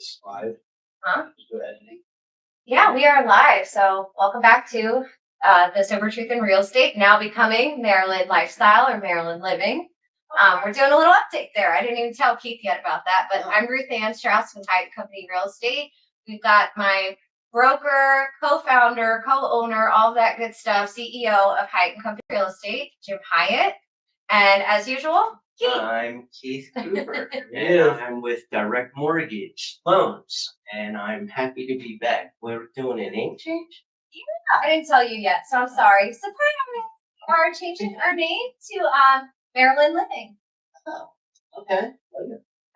It's live. Huh? Just do editing. Yeah, we are live. So welcome back to the Sober Truth in Real Estate, now becoming Maryland Lifestyle or Maryland Living. We're doing a little update there. I didn't even tell Keith yet about that, but I'm Ruth Ann Strauss from Hyatt Company Real Estate. We've got my broker, co-founder, co-owner, all that good stuff, CEO of Hyatt Company Real Estate, Jim Hyatt. And as usual, Keith. I'm Keith Cooper, Yeah. and I'm with Direct Mortgage Loans, and I'm happy to be back. We're doing a name change? I didn't tell you yet, so I'm sorry. Surprise! We are changing our name to Maryland Living. Oh, okay.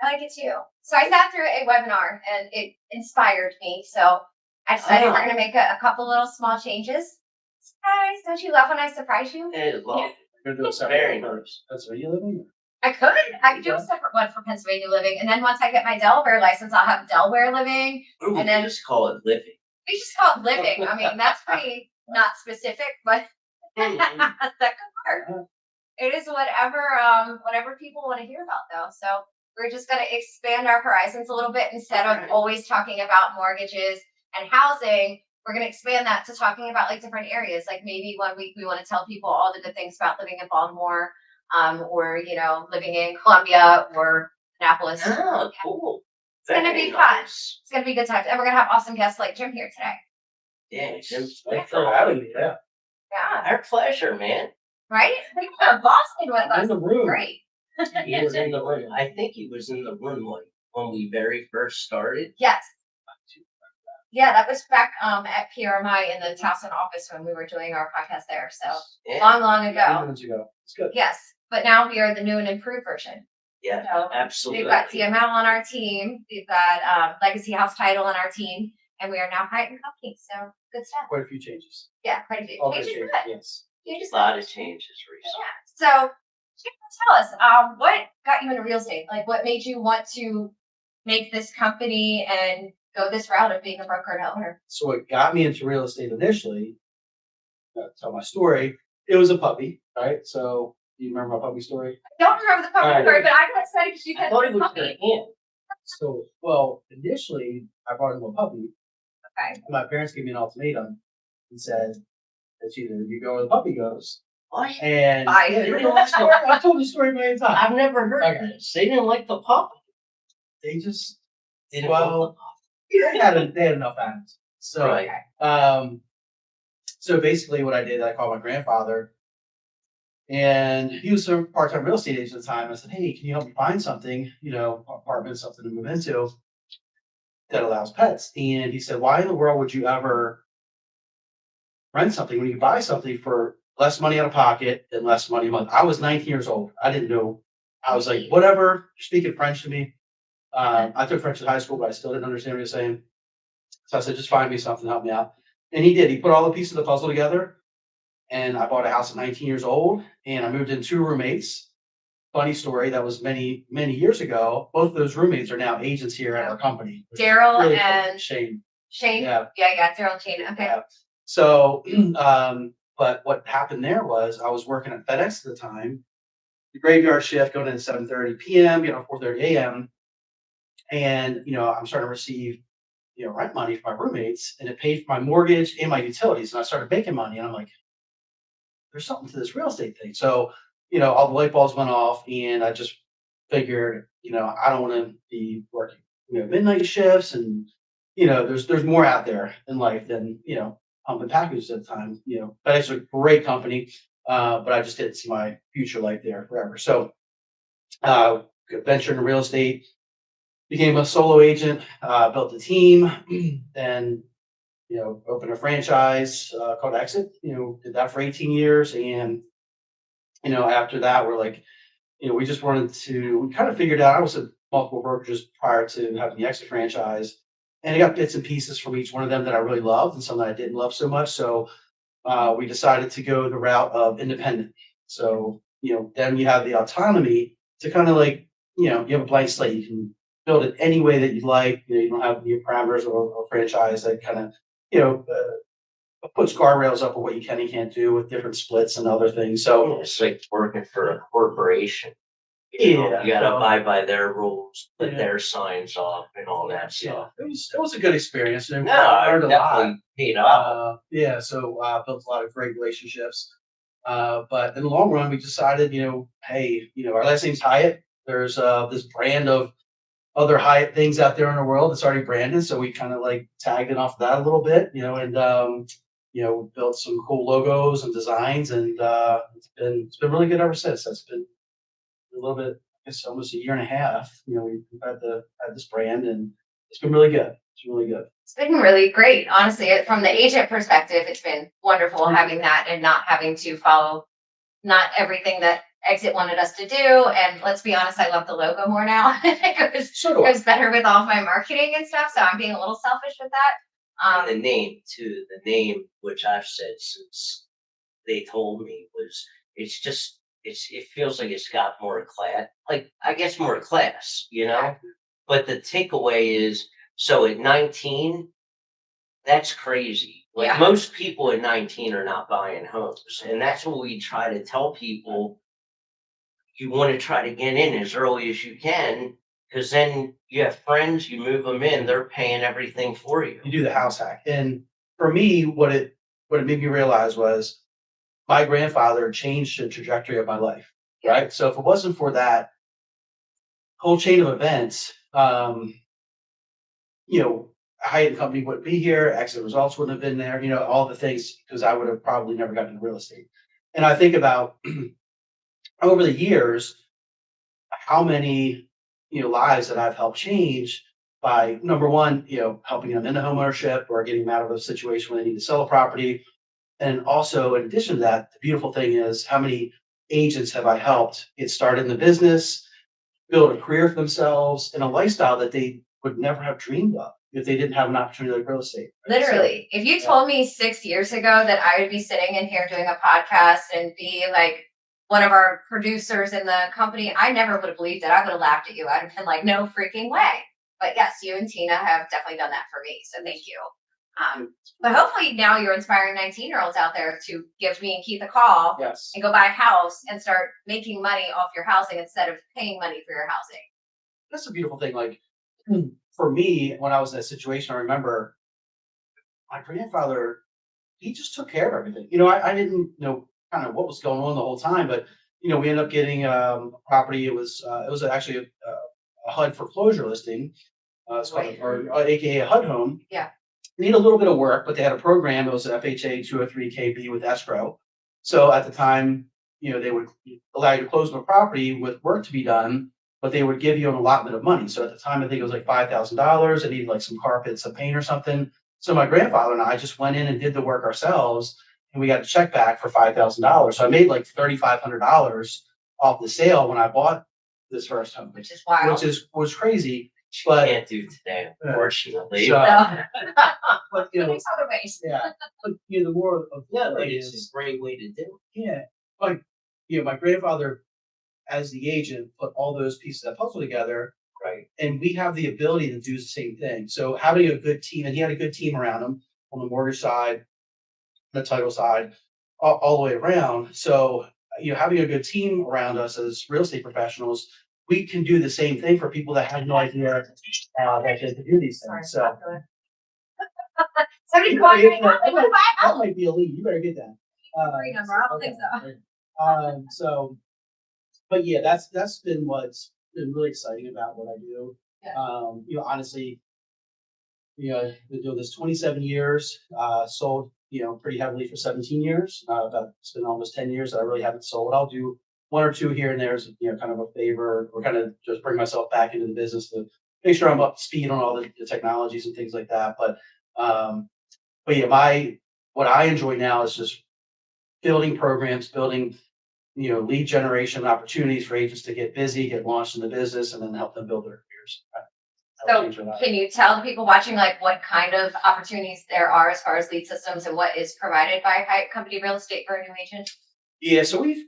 I like it too. So I sat through a webinar and it inspired me. So I decided we're going to make a couple little small changes. Surprise! Don't you love when I surprise you? Hey, well, We're gonna do a very separate nice. That's where you living? I could do a separate one for Pennsylvania Living, and then once I get my Delaware license, I'll have Delaware Living. Ooh, we And then- just call it living. We just call it Living. I mean, that's pretty not specific, but that could work. It is whatever people want to hear about though. So we're just going to expand our horizons a little bit instead of always talking about mortgages and housing. We're going to expand that to talking about like different areas. Like maybe 1 week we want to tell people all the good things about living in Baltimore, or living in Columbia or Annapolis. Oh, cool. It's going to be fun. It's going to be good times, and we're going to have awesome guests like Jim here today. Yeah, Jim's Thanks for having me. Yeah. Yeah, our pleasure, man. right? People from Boston with I'm us. in the room. Great. He is in the room. I think he was in the room like when we very first started. Yes. Yeah, that was back at PRMI in the Towson office when we were doing our podcast there. So Yeah, long A few ago. minutes ago. It's good. Yes, but now we are the new and improved version. yeah, So absolutely. we've got CML on our team. We've got Legacy House Title on our team, and we are now Hyatt and Company. So good stuff. Quite a few changes. Yeah, quite a few. All good Changes changes. good. Yes. Changes A lot good. of changes recently. Yeah. So Jim, tell us, what got you into real estate? Like, what made you want to make this company and go this route of being a broker and owner? So what got me into real estate initially, tell my story, it was a puppy, right? So you remember my puppy story? I don't remember the puppy All right. story, but I got excited because you I said thought it was puppy. your hand. So, well, initially I brought him a puppy. Okay. My parents gave me an ultimatum and said, it's either you go or the puppy goes. What? And I yeah, didn't you know that story? I told the story a million times. I've never heard Okay. this. They didn't like the puppy. They just They didn't Well, want the puppy. they had enough animals. So Right. So basically what I did, I called my grandfather, and he was a part-time real estate agent at the time. I said, hey, can you help me find something, apartment, something to move into that allows pets? And he said, why in the world would you ever rent something when you buy something for less money out of pocket and less money a month? I was 19 years old. I didn't know. I was like, whatever, you're speaking French to me. I took French in high school, but I still didn't understand what he was saying. So I said, just find me something, help me out. And he did. He put all the pieces of the puzzle together. And I bought a house at 19 years old, and I moved in 2 roommates. Funny story, that was many, many years ago. Both of those roommates are now agents here at our company. which is Daryl really and Shane. Shane. Yeah. Yeah, Daryl and Shane. Okay. Yeah. So, but what happened there was I was working at FedEx at the time, the graveyard shift going in at 7:30 p.m., 4:30 a.m. And, I'm starting to receive, rent money from my roommates, and it paid for my mortgage and my utilities. And I started making money, and I'm like, there's something to this real estate thing. So, all the light bulbs went off, and I just figured, I don't want to be working, midnight shifts, and, there's more out there in life than, pumping packages at the time. FedEx is a great company, but I just didn't see my future life there forever. So, ventured into real estate, became a solo agent, built a team, then opened a franchise called Exit. Did that for 18 years, and after that, we're like, we just wanted to. We kind of figured out. I was at multiple brokerages prior to having the Exit franchise, and I got bits and pieces from each one of them that I really loved, and some that I didn't love so much. So we decided to go the route of independent. So then you have the autonomy to kind of like you have a blank slate. You can build it any way that you'd like. You don't have your parameters or franchise that kind of puts guardrails up of what you can and can't do with different splits and other things. So It's like working for a corporation. You Yeah, gotta so- abide by their rules, put Yeah. their signs up and all that Yeah, stuff. it was a good experience. And No, I I learned a lot. definitely paid off. Yeah, so built a lot of great relationships. But in the long run, we decided, hey, our last name's Hyatt. There's this brand of other Hyatt things out there in the world that's already branded. So we kind of like tagged it off that a little bit, and built some cool logos and designs, and it's been really good ever since. That's been a little bit, I guess, almost a year and a half. We've had this brand, and it's been really good. It's really good. It's been really great, honestly. From the agent perspective, it's been wonderful having that and not having to follow not everything that Exit wanted us to do. And let's be honest, I love the logo more now. it So do I. goes better with all of my marketing and stuff. So I'm being a little selfish with that. And the name too, the name, which I've said since they told me, was it feels like it's got more class, like I guess more class, But the takeaway is, so at 19, that's crazy. Like Yeah. most people at 19 are not buying homes. And that's what we try to tell people. You want to try to get in as early as you can, because then you have friends, you move them in, they're paying everything for you. You do the house hack. And for me, what it made me realize was my grandfather changed the trajectory of my life. Right. So if it wasn't for that whole chain of events, Hyatt Company wouldn't be here, Exit Results wouldn't have been there, all the things, because I would have probably never gotten into real estate. And I think about over the years, how many, lives that I've helped change by, number one, helping them into homeownership or getting them out of a situation where they need to sell a property. And also, in addition to that, the beautiful thing is how many agents have I helped get started in the business, build a career for themselves, and a lifestyle that they would never have dreamed of if they didn't have an opportunity like real estate. Right? Literally, if you told me 6 years ago that I would be sitting in here doing a podcast and be like one of our producers in the company, I never would have believed it. I would have laughed at you. I'd have been like, no freaking way. But yes, you and Tina have definitely done that for me. So thank you. But hopefully now you're inspiring 19-year-olds out there to give me and Keith a call Yes. and go buy a house and start making money off your housing instead of paying money for your housing. That's a beautiful thing. Like for me, when I was in that situation, I remember my grandfather, he just took care of everything. I didn't know kind of what was going on the whole time, but we ended up getting a property. It was actually a HUD foreclosure listing. It's called, or AKA a HUD home. Yeah. Need a little bit of work, but they had a program. It was an FHA 203KB with escrow. So at the time, they would allow you to close on a property with work to be done, but they would give you an allotment of money. So at the time, I think it was like $5,000. It needed like some carpet, some paint or something. So my grandfather and I just went in and did the work ourselves, and we got a check back for $5,000. So I made like $3,500 off the sale when I bought this first home, Which is wild. was crazy. You can't do today, unfortunately. So- So, But there's other ways. yeah. But the more of Yeah, that but is it's a great way to do it. yeah, like my grandfather as the agent put all those pieces of that puzzle together, Right. and we have the ability to do the same thing. So having a good team, and he had a good team around him on the mortgage side, the title side, all the way around. So having a good team around us as real estate professionals, we can do the same thing for people that have no idea that they can do these things. So Somebody's calling right now. They want to buy a house. that might be a lead. You better get that. Free number. I don't think so. So, but yeah, that's been what's been really exciting about what I do. Yeah. Honestly, I've been doing this 27 years. Sold, pretty heavily for 17 years. It's been almost 10 years that I really haven't sold. I'll do one or two here and there as kind of a favor, or kind of just bring myself back into the business to make sure I'm up to speed on all the technologies and things like that. But yeah, what I enjoy now is just building programs, building lead generation opportunities for agents to get busy, get launched in the business, and then help them build their careers. So can you tell the people watching like what kind of opportunities there are as far as lead systems and what is provided by Hyatt Company Real Estate for a new agent? Yeah, so we've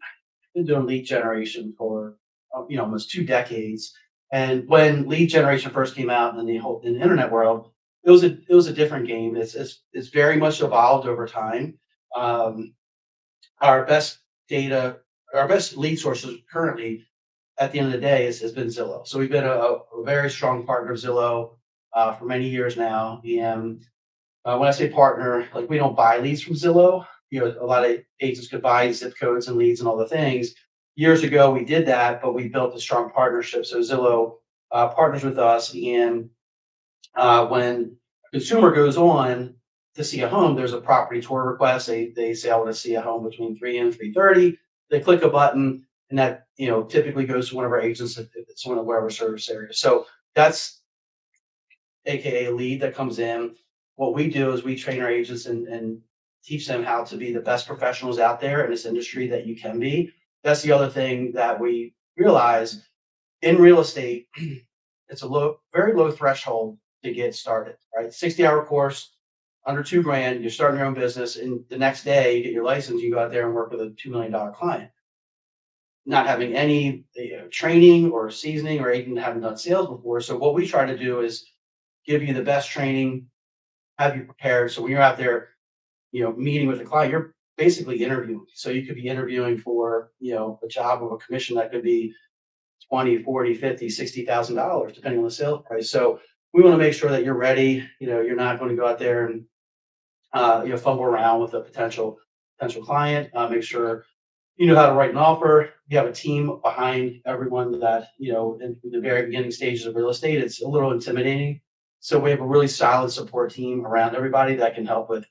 been doing lead generation for almost 2 decades. And when lead generation first came out in the internet world, it was a different game. It's very much evolved over time. Our best lead sources currently at the end of the day has been Zillow. So we've been a very strong partner of Zillow for many years now. And when I say partner, like we don't buy leads from Zillow. You know, a lot of agents could buy zip codes and leads and all the things. Years ago, we did that, but we built a strong partnership. So Zillow partners with us, and when a consumer goes on to see a home, there's a property tour request. They say I want to see a home between 3 and 3:30. They click a button, and that typically goes to one of our agents if it's one of our service areas. So that's AKA a lead that comes in. What we do is we train our agents and teach them how to be the best professionals out there in this industry that you can be. That's the other thing that we realize in real estate. It's a very low threshold to get started, right? 60-hour course, under $2,000, you're starting your own business, and the next day you get your license, you go out there and work with a $2 million client. Not having any training or seasoning, or even having done sales before. So what we try to do is give you the best training, have you prepared. So when you're out there, meeting with a client, you're basically interviewing. So you could be interviewing for, a job of a commission that could be 20, 40, 50, $60,000, depending on the sales price. So we want to make sure that you're ready. You're not going to go out there and fumble around with a potential client. Make sure you know how to write an offer. You have a team behind everyone that, in the very beginning stages of real estate, it's a little intimidating. So we have a really solid support team around everybody that can help with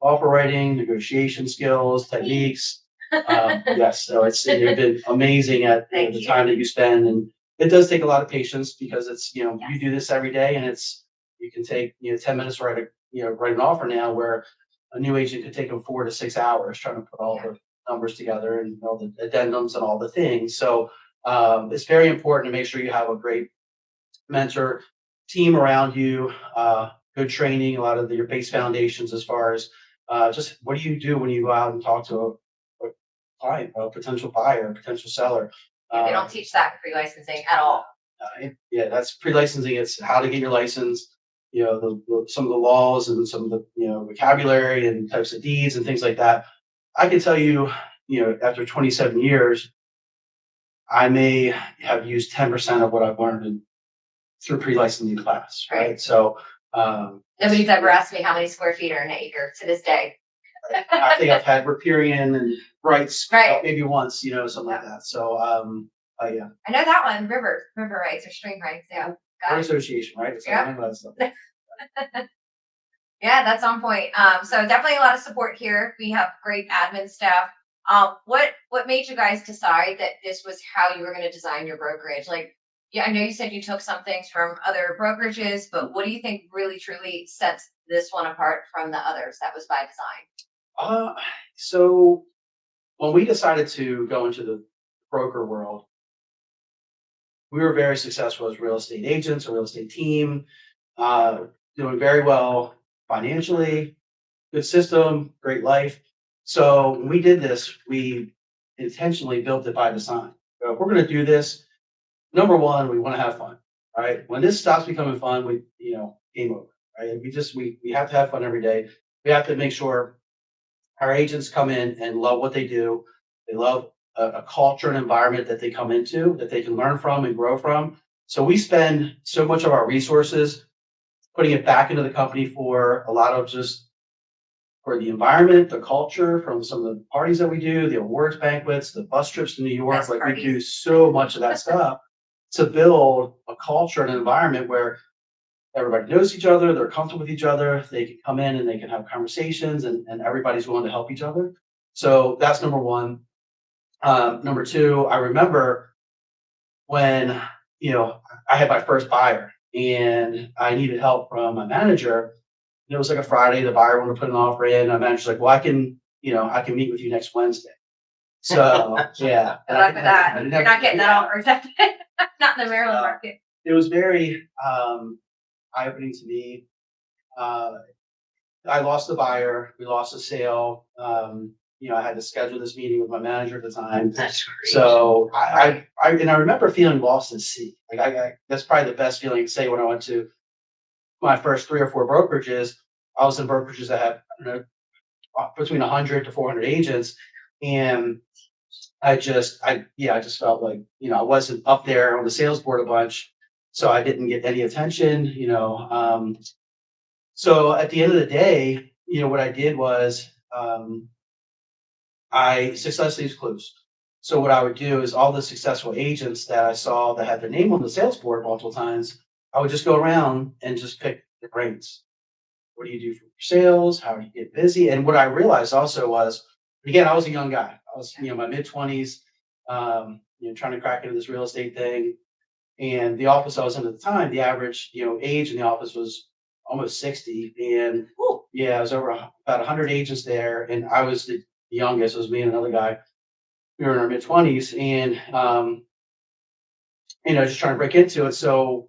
offer writing, negotiation skills, techniques. Yes, so you've been amazing at the time that you spend, and it does take a lot of patience because it's you do this every day, and you can take 10 minutes to write an offer now, where a new agent could take them 4 to 6 hours trying to put all the numbers together and all the addendums and all the things. So it's very important to make sure you have a great mentor team around you, good training, a lot of your base foundations as far as just what do you do when you go out and talk to a client, a potential buyer, a potential seller. They don't teach that in pre-licensing at all. Yeah, that's pre-licensing. It's how to get your license, some of the laws and some of the vocabulary and types of deeds and things like that. I can tell you, after 27 years, I may have used 10% of what I've learned through pre-licensing class, right? So nobody's ever asked me how many square feet are in an acre to this day. I think I've had riparian and rights Right. maybe once, something like that. So yeah. I know that one, river rights or stream rights. Yeah. Got association, right? So yeah. Yeah, that's on point. So definitely a lot of support here. We have great admin staff. What made you guys decide that this was how you were going to design your brokerage? Like, yeah, I know you said you took some things from other brokerages, but what do you think really truly sets this one apart from the others that was by design? So when we decided to go into the broker world, we were very successful as real estate agents, a real estate team, doing very well financially, good system, great life. So when we did this, we intentionally built it by design. So if we're going to do this, number one, we want to have fun, right? When this stops becoming fun, game over, right? We have to have fun every day. We have to make sure our agents come in and love what they do. They love a culture and environment that they come into, that they can learn from and grow from. So we spend so much of our resources putting it back into the company for a lot of just for the environment, the culture, from some of the parties that we do, the awards banquets, the bus trips to New York. Best like parties. We do so much of that stuff to build a culture and an environment where everybody knows each other, they're comfortable with each other, they can come in and they can have conversations, and everybody's willing to help each other. So that's number one. Number two, I remember when, I had my first buyer and I needed help from my manager. It was like a Friday, the buyer wanted to put an offer in. My manager's like, well, I can meet with you next Wednesday. So yeah. Good luck with that. You're not getting that offer accepted. Not in the Maryland market. It was very eye-opening to me. I lost the buyer. We lost the sale. I had to schedule this meeting with my manager at the time. That's crazy. So I remember feeling lost at sea. That's probably the best feeling to say. When I went to my first 3 or 4 brokerages, I was in brokerages that had between 100 to 400 agents, and I just felt like, I wasn't up there on the sales board a bunch, so I didn't get any attention. So at the end of the day, what I did was, I successfully closed. So what I would do is all the successful agents that I saw that had their name on the sales board multiple times, I would just go around and just pick the brains. What do you do for sales? How do you get busy? And what I realized also was, again, I was a young guy. I was, my mid-20s, trying to crack into this real estate thing. And the office I was in at the time, the average, age in the office was almost 60. And yeah, I was over about 100 agents there. And I was the youngest. It was me and another guy. We were in our mid-20s and, just trying to break into it. So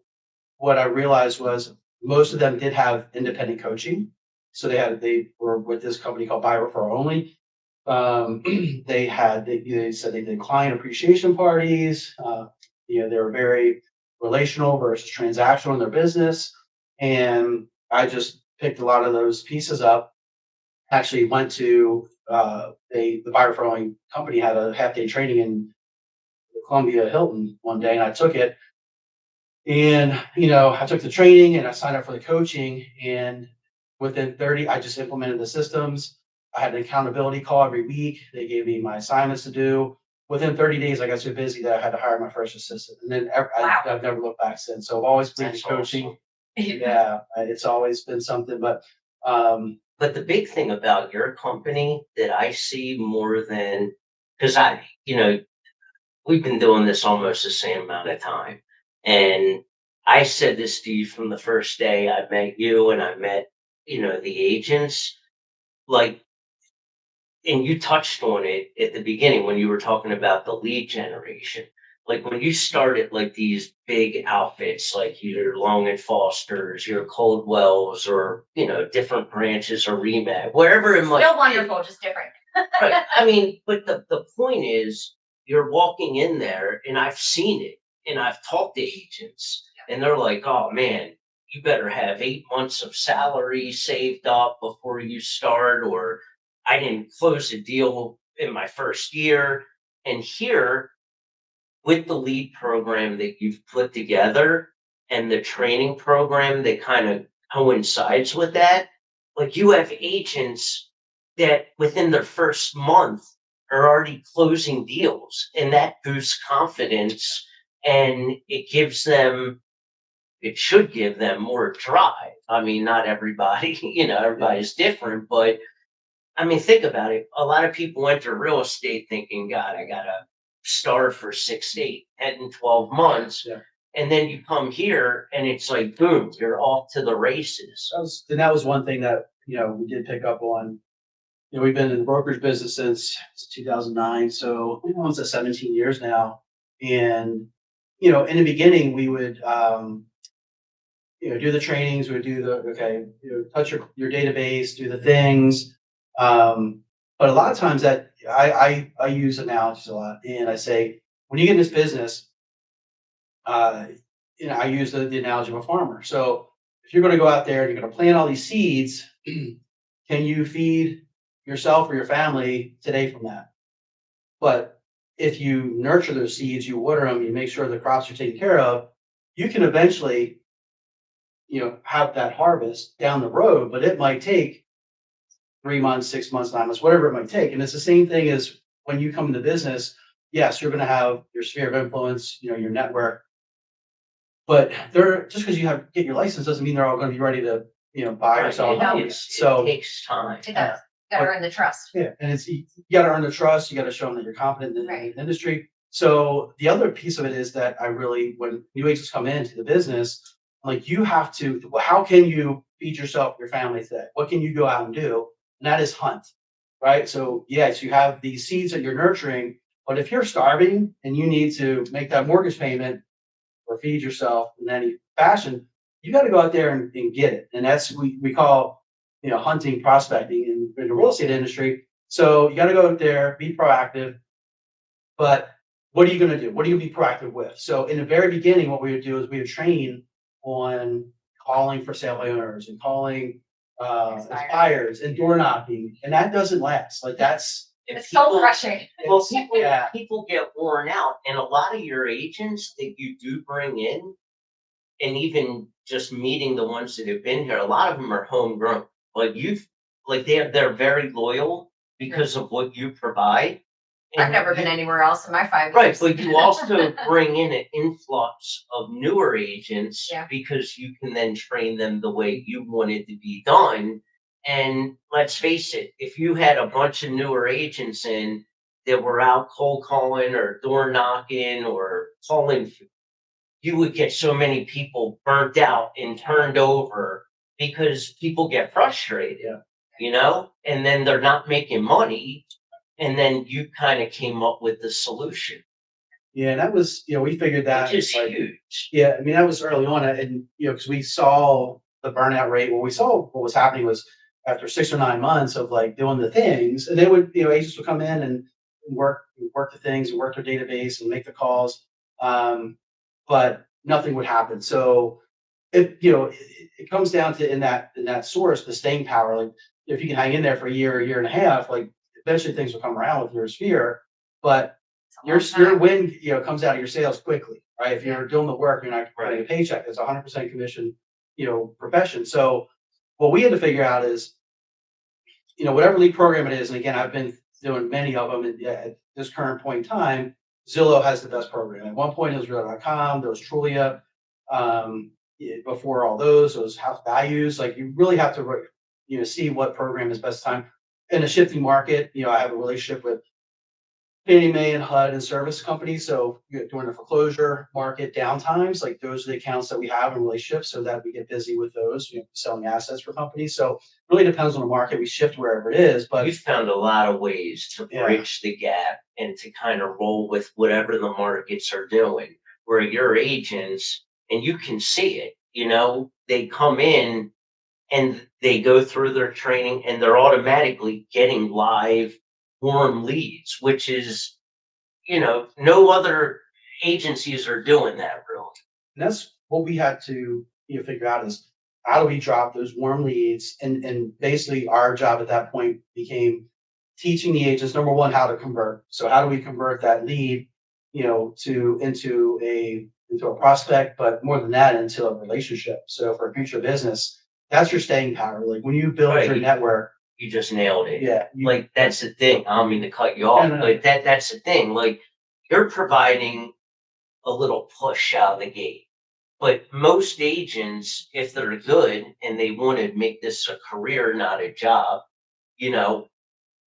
what I realized was most of them did have independent coaching. So they were with this company called Buy Referral Only. They said they did client appreciation parties. They were very relational versus transactional in their business. And I just picked a lot of those pieces up. Actually went to the Buy Referral Only company had a half-day training in Columbia Hilton one day, and I took it. And, I took the training and I signed up for the coaching. And within 30, I just implemented the systems. I had an accountability call every week. They gave me my assignments to do. Within 30 days, I got so busy that I had to hire my first assistant. And then I've never looked back since. So I've always been That's coaching. awesome. Yeah, it's always been something. But But the big thing about your company that I see more than, because we've been doing this almost the same amount of time. And I said this to you from the first day I met you and I met, the agents, like, and you touched on it at the beginning when you were talking about the lead generation. Like when you started like these big outfits, like your Long and Fosters, your Coldwells, or different branches or Remat, wherever it might Still be. wonderful, just different. Right. I mean, but the point is, you're walking in there, and I've seen it, and I've talked to agents, and they're like, "Oh man, you better have 8 months of salary saved up before you start," or "I didn't close a deal in my first year." And here, with the lead program that you've put together and the training program that kind of coincides with that, like you have agents that within their first month are already closing deals, and that boosts confidence, and it should give them more drive. I mean, not everybody, everybody's different, but I mean, think about it. A lot of people enter real estate thinking, God, I gotta start for 6, 8, 10, and 12 months. yeah, And then you come here and it's like, boom, you're off to the races. that was one thing that, we did pick up on. We've been in the brokerage business since 2009, so almost 17 years now. And in the beginning, we would do the trainings, we would do touch your database, do the things. But a lot of times that I use analogies a lot, and I say when you get in this business, uh, I use the analogy of a farmer. So if you're going to go out there and you're going to plant all these seeds, can you feed yourself or your family today from that? But if you nurture those seeds, you water them, you make sure the crops are taken care of, you can eventually, have that harvest down the road, but it might take 3 months, 6 months, 9 months, whatever it might take. And it's the same thing as when you come into business. Yes, you're going to have your sphere of influence, your network, but just because you get your license doesn't mean they're all going to be ready to, buy or Right, sell it homes. takes- So it takes time. It does. Gotta earn the trust. yeah, and you got to earn the trust. You got to show them that you're confident in Right. the industry. So the other piece of it is that when new agents come into the business, like you have to, how can you feed yourself, your family today? What can you go out and do? And that is hunt, right? So yes, you have these seeds that you're nurturing, but if you're starving and you need to make that mortgage payment or feed yourself in any fashion, you got to go out there and get it. And that's we call hunting, prospecting in the real estate industry. So you got to go out there, be proactive. But what are you going to do? What are you going to be proactive with? So in the very beginning, what we would do is we would train on calling for sale by owners and calling Expires. expires and door knocking, and that doesn't last. Like that's And It's soul crushing. well, people, Yeah. people get worn out, and a lot of your agents that you do bring in, and even just meeting the ones that have been here, a lot of them are homegrown. Like they're very loyal because of what you provide. I've And never been anywhere else in my 5 right, years. but you also bring in an influx of newer agents Yeah. because you can then train them the way you want it to be done. And let's face it, if you had a bunch of newer agents in that were out cold calling or door knocking or calling, you would get so many people burnt out and turned over because people get frustrated, and then they're not making money. And then you kind of came up with the solution, Yeah, and that was, we figured that, which is like, huge. yeah, I mean, that was early on, and, because we saw the burnout rate, what we saw, what was happening was after 6 or 9 months of like doing the things, and they would, agents would come in and work the things and work their database and make the calls, but nothing would happen. So it comes down to in that source, the staying power. Like if you can hang in there for a year and a half, like eventually things will come around with your sphere, but It's a long your time. win, comes out of your sales quickly, right? If you're doing the work, you're not getting a Right. paycheck. It's 100% commission, profession. So what we had to figure out is, whatever lead program it is, and again, I've been doing many of them at this current point in time. Zillow has the best program. At one point, it was Realtor.com. There was Trulia. Before all those house values, like you really have to, see what program is best time in a shifting market. I have a relationship with Fannie Mae and HUD and service companies. So during the foreclosure market downtimes, like those are the accounts that we have in relationships so that we get busy with those, selling assets for companies. So it really depends on the market. We shift wherever it is, but You've found a lot of ways to Yeah. bridge the gap and to kind of roll with whatever the markets are doing, where your agents, and you can see it, they come in and they go through their training and they're automatically getting live warm leads, which is, no other agencies are doing that really. and that's what we had to figure out is how do we drop those warm leads, and basically our job at that point became teaching the agents, number one, how to convert. So how do we convert that lead, to into a prospect, but more than that, into a relationship. So for future business, that's your staying power. Like when you build Right. your network, You just nailed it. yeah, Like that's the thing. I don't mean to cut you off, No. but that's the thing. Like you're providing a little push out of the gate. But most agents, if they're good and they want to make this a career, not a job, you know,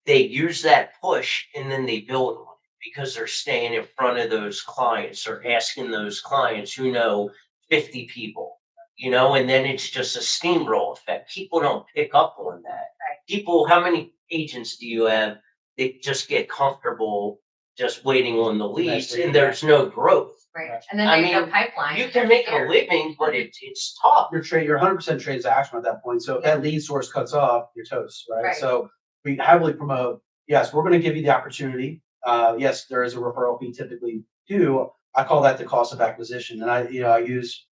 they use that push and then they build on it because they're staying in front of those clients or asking those clients who know 50 people, and then it's just a steamroll effect. People don't pick up on that. Right. People, how many agents do you have that just get comfortable just waiting on the leads and there's no growth? Right. And then I they have no mean, pipeline. You can make a living, but it's tough. you're 100% transactional at that point. So if that lead source cuts off, you're toast, right? Right. So we heavily promote, yes, we're going to give you the opportunity. Yes, there is a referral fee typically due. I call that the cost of acquisition. And I use,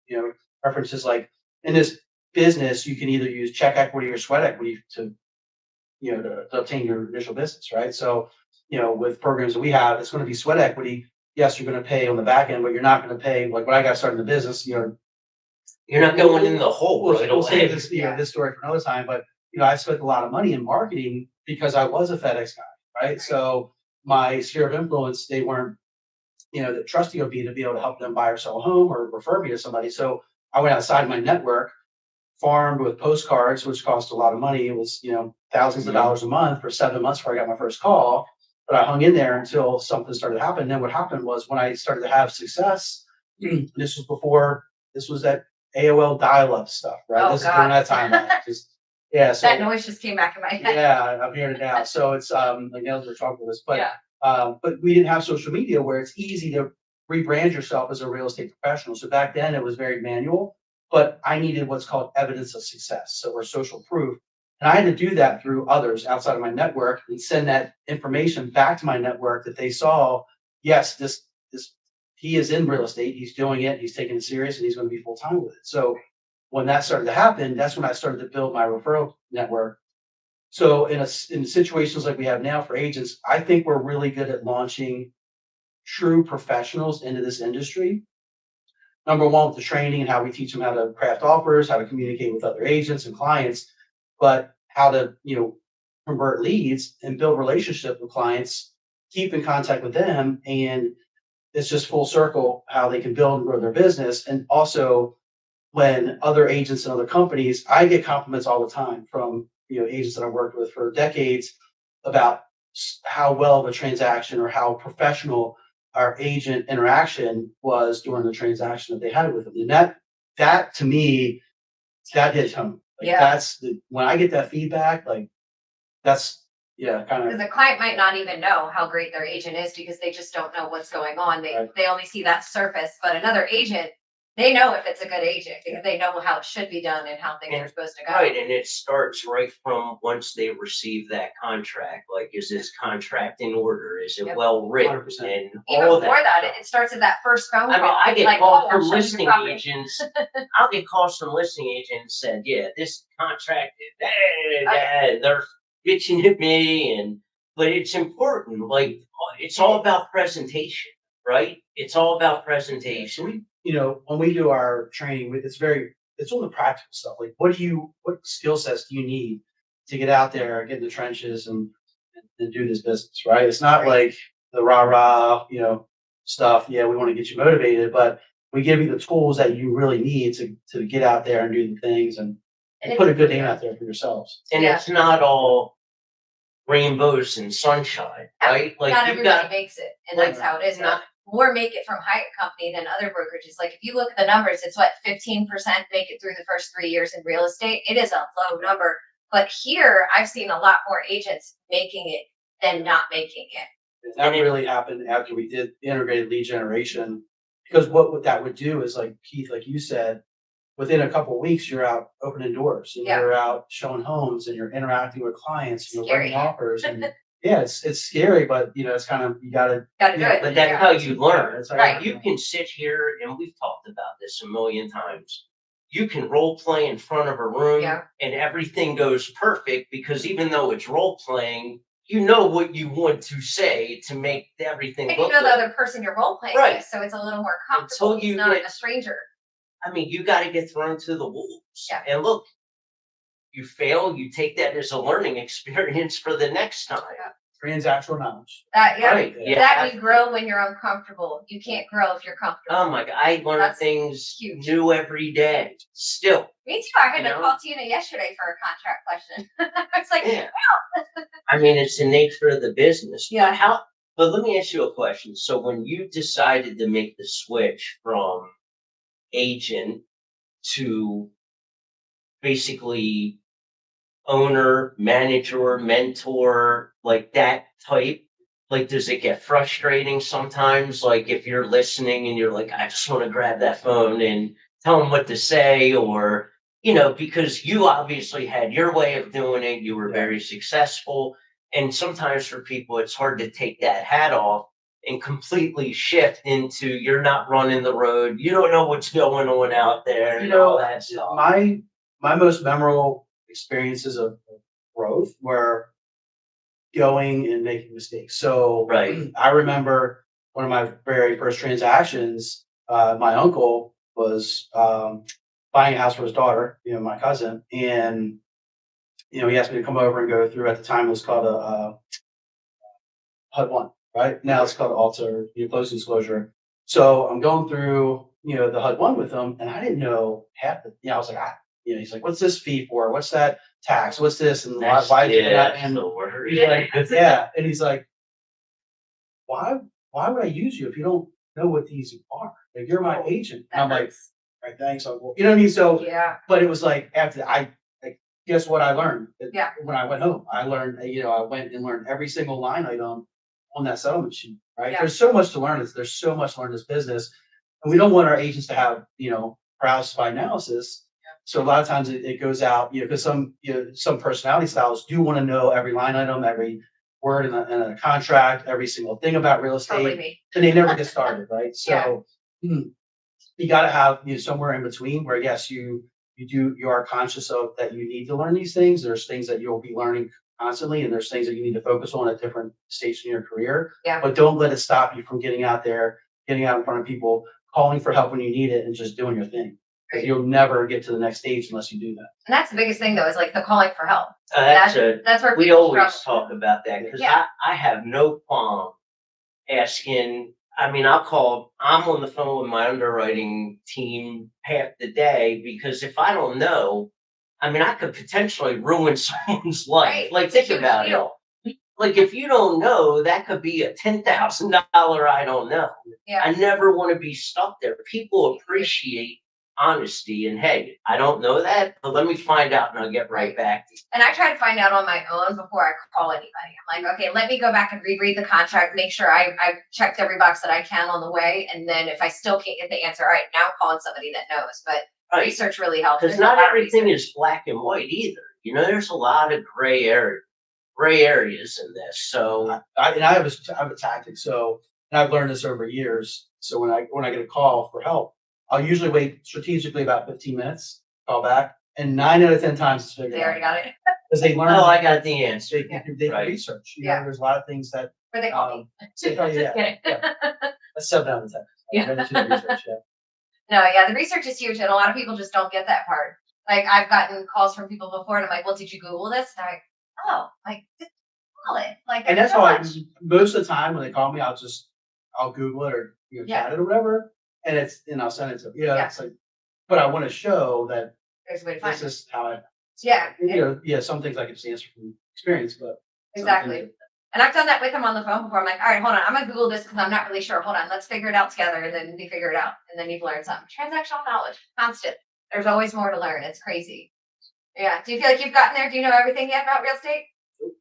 references like in this business, you can either use check equity or sweat equity to obtain your initial business, right? So, with programs that we have, it's going to be sweat equity. Yes, you're going to pay on the back end, but you're not going to pay like when I got started in the business, You're not going in the hole right we'll save away. this, this story for another time, but I spent a lot of money in marketing because I was a FedEx guy, right? So my sphere of influence, they weren't, that trusting of me to be able to help them buy or sell a home or refer me to somebody. So I went outside my network, farmed with postcards, which cost a lot of money. It was, thousands of dollars a month for 7 months before I got my first call. But I hung in there until something started happening. Then what happened was when I started to have success, this was that AOL dial-up stuff, right? Oh, This is during God. that time. Yeah. So That noise just came back in my head. yeah, I'm hearing it now. So it's like now that we're talking about this, but Yeah. but we didn't have social media where it's easy to rebrand yourself as a real estate professional. So back then it was very manual, but I needed what's called evidence of success, so or social proof. And I had to do that through others outside of my network and send that information back to my network that they saw, yes, this he is in real estate, he's doing it, he's taking it serious, and he's going to be full time with it. So when that started to happen, that's when I started to build my referral network. So in situations like we have now for agents, I think we're really good at launching true professionals into this industry. Number one, with the training and how we teach them how to craft offers, how to communicate with other agents and clients, but how to, convert leads and build relationship with clients, keep in contact with them. And it's just full circle how they can build and grow their business. And also when other agents and other companies, I get compliments all the time from, agents that I've worked with for decades about how well of a transaction or how professional our agent interaction was during the transaction that they had with them. And that to me, that hits home. Like Yeah. that's when I get that feedback, like that's kind Because of the client might not even know how great their agent is because they just don't know what's going on. Right. They only see that surface. But another agent, they know if it's a good agent because they know how it should be done and how things are supposed to go. Right, and it starts right from once they receive that contract. Like, is this contract in order? Is it Yep. well written? 100%. And Even all before that, stuff. it starts at that first phone I mean, call. I get like, calls "Oh, I'll from show you the listing property." agents. I'll get calls from listing agents said, yeah, this contract is they're bitching at me, but it's important. Like, it's all about presentation, right? It's all about So presentation. when we do our training, it's all the practical stuff. Like, what skill sets do you need to get out there, get in the trenches, and do this business, right? It's not like the rah rah, stuff. Yeah, we want to get you motivated, but we give you the tools that you really need to get out there and do the things and put a good name out there for yourselves. And Yeah. it's not all rainbows and sunshine, right? Like, Not you've everybody got makes it, and that's how it is. not More make it from Hyatt Company than other brokerages. Like if you look at the numbers, it's what 15% make it through the first 3 years in real estate. It is a low number, but here I've seen a lot more agents making it than not making it. That really happened after we did integrated lead generation, because what that would do is, like Keith, like you said, within a couple of weeks, you're out opening doors and Yeah. you're out showing homes and you're interacting with clients and you're Scary. writing offers. And yeah, it's scary, but it's kind of, you gotta Gotta do Yeah, it. But that's Yeah. how you learn. That's how Right. You can sit here, and we've talked about this a million times. You can role play in front of a room, Yeah. and everything goes perfect because even though it's role playing, you know what you want to say to make everything And you look know the good. other person you're role playing Right. with, so it's a little more comfortable. Until you It's not get- a stranger. I mean, you got to get thrown to the wolves. Yeah. And look, you fail, you take that as a learning experience for the next time. Yeah. transactional knowledge. Yeah. Right. Yeah. That you grow when you're uncomfortable. You can't grow if you're comfortable. Oh my God, I learn That's things huge. new every day. Still. Me too. I had You to know? call Tina yesterday for a contract question. I was like, Yeah. I mean, it's the nature of the business. Yeah. But let me ask you a question. So when you decided to make the switch from agent to basically owner, manager, mentor, like that type, like, does it get frustrating sometimes? Like, if you're listening and you're like, I just want to grab that phone and tell them what to say, or, because you obviously had your way of doing it, you were Yeah. very successful. And sometimes for people, it's hard to take that hat off and completely shift into you're not running the road. You don't know what's going on out there and all that stuff. My most memorable experiences of growth were going and making mistakes. So Right. I remember one of my very first transactions. My uncle was buying a house for his daughter, my cousin, and he asked me to come over and go through. At the time, it was called a HUD one, right? Now it's called Alter closing disclosure. So I'm going through the HUD one with him, and I didn't know half the. I was like, he's like, what's this fee for? What's that tax? What's this? And why is it that? And the word. he's like, yeah, and he's like, why would I use you if you don't know what these are? Like, you're my agent. And I'm like, all right, thanks, uncle. You know what I mean? So, yeah. but it was like after guess what I learned? Yeah. When I went home, I learned, I went and learned every single line item on that settlement sheet, right? Yeah. There's so much to learn. There's so much to learn in this business. And we don't want our agents to have, paralysis by analysis. So a lot of times it goes out, because some personality styles do want to know every line item, every word in a contract, every single thing about real estate, Totally me. and they never get started, right? So you got to have somewhere in between where yes, you are conscious of that you need to learn these things. There's things that you'll be learning constantly, and there's things that you need to focus on at different stages in your career. Yeah. But don't let it stop you from getting out there, getting out in front of people, calling for help when you need it, and just doing your thing. Because Right. you'll never get to the next stage unless you do that. And that's the biggest thing though, is like the calling for help. That's That's where we people always struggle. talk about that because Yeah. I have no qualm asking. I mean, I'm on the phone with my underwriting team half the day because if I don't know, I mean, I could potentially ruin someone's life. Right. Like, It's a think huge about it. deal. Like, if you don't know, that could be a $10,000 I don't know. Yeah. I never want to be stuck there. People appreciate honesty and hey, I don't know that, but let me find out and I'll get right back to you. And I try to find out on my own before I call anybody. I'm like, okay, let me go back and reread the contract, make sure I've checked every box that I can on the way. And then if I still can't get the answer, all right, now I'm calling somebody that knows. But Right. research really helps. Because There's a not lot of everything research. is black and white either. You know, there's a lot of gray areas in this. So I have a tactic. So, and I've learned this over years. So when I get a call for help, I'll usually wait strategically about 15 minutes, call back, and 9 out of 10 times it's figured They already out. got it. Because they learn. oh, I got the answer. They Right. research. You Yeah. know, there's a lot of things that Or they call me. they tell you. Just kidding. That's 7 out of 10. Yeah. Never seen the research yet. No, yeah, the research is huge, and a lot of people just don't get that part. Like I've gotten calls from people before, and I'm like, "Well, did you Google this?" And I'm like, "Oh, like just Google it." Like, And there's that's so how much. most of the time when they call me, I'll Google it or Yeah. chat it or whatever, and I'll send it to them. Yeah. It's like, but I want to show that There's a way to find this it. is how I. Yeah, Some things I can just answer from experience, but some exactly. things- And I've done that with them on the phone before. I'm like, "All right, hold on, I'm gonna Google this because I'm not really sure. Hold on, let's figure it out together." And then we figure it out, and then you've learned something. Transactional knowledge, constant. There's always more to learn. It's crazy. Yeah. Do you feel like you've gotten there? Do you know everything yet about real estate?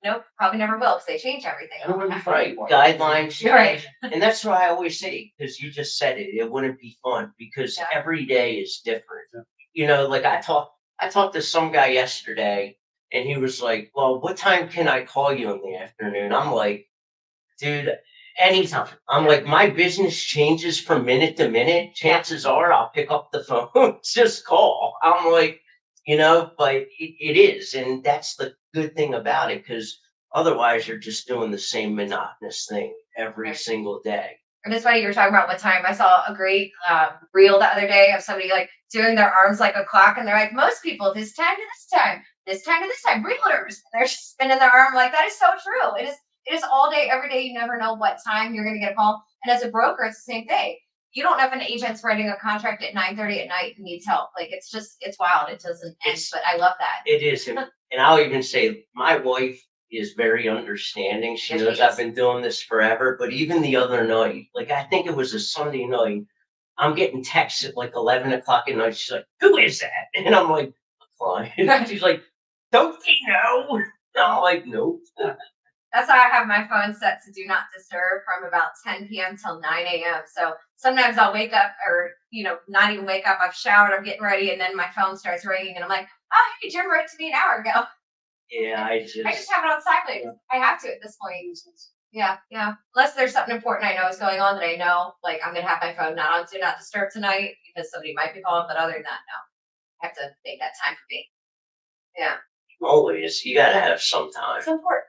Nope, probably never will because they change everything. I don't want to be Right. frightened. Guidelines. Right. And that's what I always say, because you just said it, it wouldn't be fun because Yeah. every day is different. Yeah. You know, like I talked to some guy yesterday and he was like, well, what time can I call you in the afternoon? I'm like, dude, anytime. I'm like, my business changes from minute to minute. Chances are I'll pick up the phone, just call. I'm like, you know, but it is. And that's the good thing about it because otherwise you're just doing the same monotonous thing every Right. single day. And it's funny you were talking about what time. I saw a great reel the other day of somebody like doing their arms like a clock, and they're like, most people this time to this time, this time to this time, realtors. And they're just spinning their arm like that is so true. It is all day, every day. You never know what time you're going to get a call. And as a broker, it's the same thing. You don't know if an agent's writing a contract at 9:30 at night and needs help. Like it's wild. It doesn't end, but I love that. It is. And I'll even say my wife is very understanding. She Yes, knows she I've is. been doing this forever. But even the other night, like I think it was a Sunday night, I'm getting texts at like 11 o'clock at night. She's like, who is that? And I'm like, a client. She's like, don't you know? And I'm like, nope. That's how I have my phone set to do not disturb from about 10 p.m. till 9 a.m. So sometimes I'll wake up or, not even wake up. I've showered, I'm getting ready, and then my phone starts ringing and I'm like, oh, hey, Jim wrote to me an hour ago. Yeah, I just have it on silent. I have to at this point. Yeah. Unless there's something important I know is going on that I know, like I'm going to have my phone not on do not disturb tonight because somebody might be calling, but other than that, no. I have to make that time for me. Yeah. always. You gotta have some time. It's important.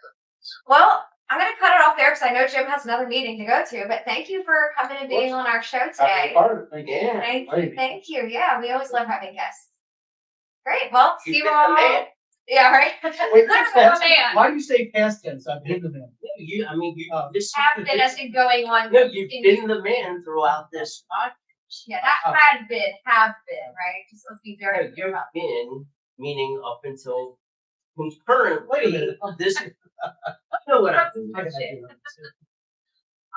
Well, I'm going to cut it off there because I know Jim has another meeting to go to, but thank you for coming and being on our show Happy today. part of it. Thank you. Yeah. Thank you. Yeah, we always love having guests. Great. Well, see You've you been the all. man. Yeah, right. Wait, Literally past- a man. Why do you say past tense? I've been the man. This Have been as in going on. no, you've been the man throughout this podcast. Yeah, not had been, have been, right? Just let's be very clear You've about that. been, meaning up until currently. Wait a minute. This, you know what I'm doing.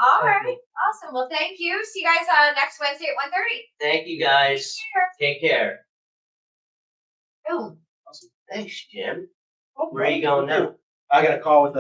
All right. Awesome. Well, thank you. See you guys next Wednesday at 1:30. Thank you guys. Take care. Boom. Thanks, Jim. Where are you going now? I got a call with